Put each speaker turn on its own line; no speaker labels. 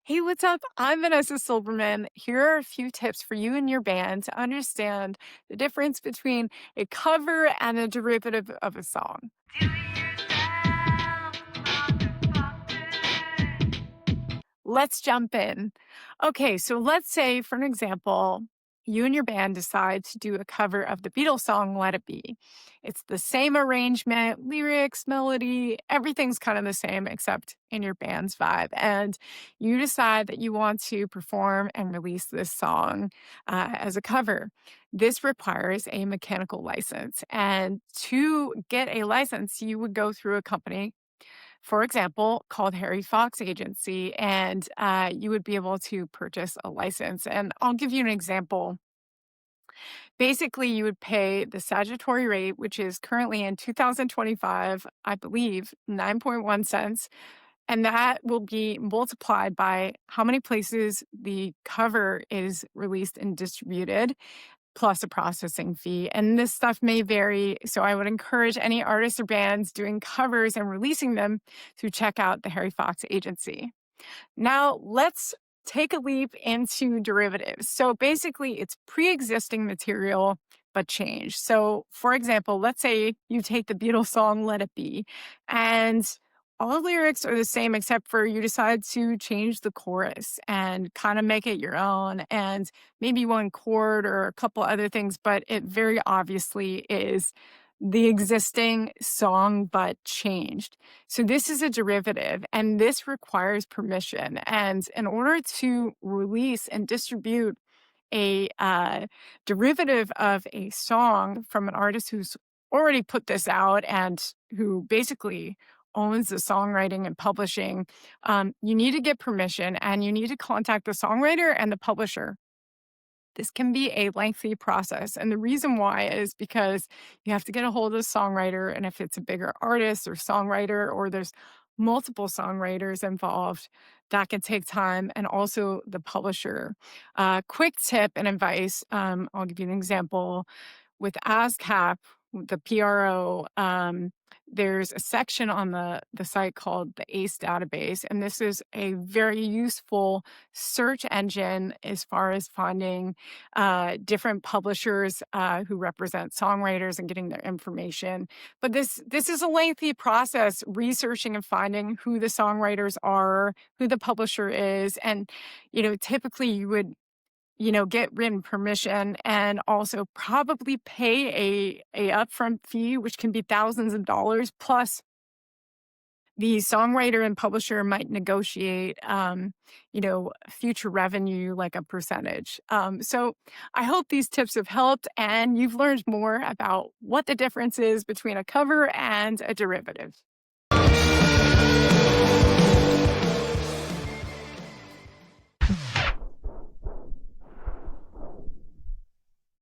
Hey, what's up? I'm Vanessa Silberman. Here are a few tips for you and your band to understand the difference between a cover and a derivative of a song.
Do it yourself, motherfucker.
Let's jump in. Okay, so let's say, for an example, you and your band decide to do a cover of the Beatles song Let It Be. It's the same arrangement, lyrics, melody, everything's kind of the same except in your band's vibe. And you decide that you want to perform and release this song as a cover. This requires a mechanical license. And to get a license, you would go through a company, for example, called Harry Fox Agency, and you would be able to purchase a license. And I'll give you an example. Basically, you would pay the statutory rate, which is currently in 2025, I believe, 9.1 cents. And that will be multiplied by how many places the cover is released and distributed, plus a processing fee. And this stuff may vary. So I would encourage any artists or bands doing covers and releasing them to check out the Harry Fox Agency. Now, let's take a leap into derivatives. So basically, it's pre existing material but changed. So, for example, let's say you take the Beatles song Let It Be, and all the lyrics are the same except for you decide to change the chorus and kind of make it your own, and maybe one chord or a couple other things, but it very obviously is the existing song but changed. So this is a derivative, and this requires permission. And in order to release and distribute a derivative of a song from an artist who's already put this out and who basically owns the songwriting and publishing, you need to get permission and you need to contact the songwriter and the publisher. This can be a lengthy process. And the reason why is because you have to get a hold of the songwriter. And if it's a bigger artist or songwriter, or there's multiple songwriters involved, that can take time. And also the publisher. Quick tip and advice, I'll give you an example. With ASCAP, the PRO, there's a section on the site called the ACE database. And this is a very useful search engine as far as finding different publishers who represent songwriters and getting their information. But this is a lengthy process, researching and finding who the songwriters are, who the publisher is. And, typically you would get written permission and also probably pay a upfront fee, which can be thousands of dollars. Plus, the songwriter and publisher might negotiate, future revenue, like a percentage. So I hope these tips have helped and you've learned more about what the difference is between a cover and a derivative.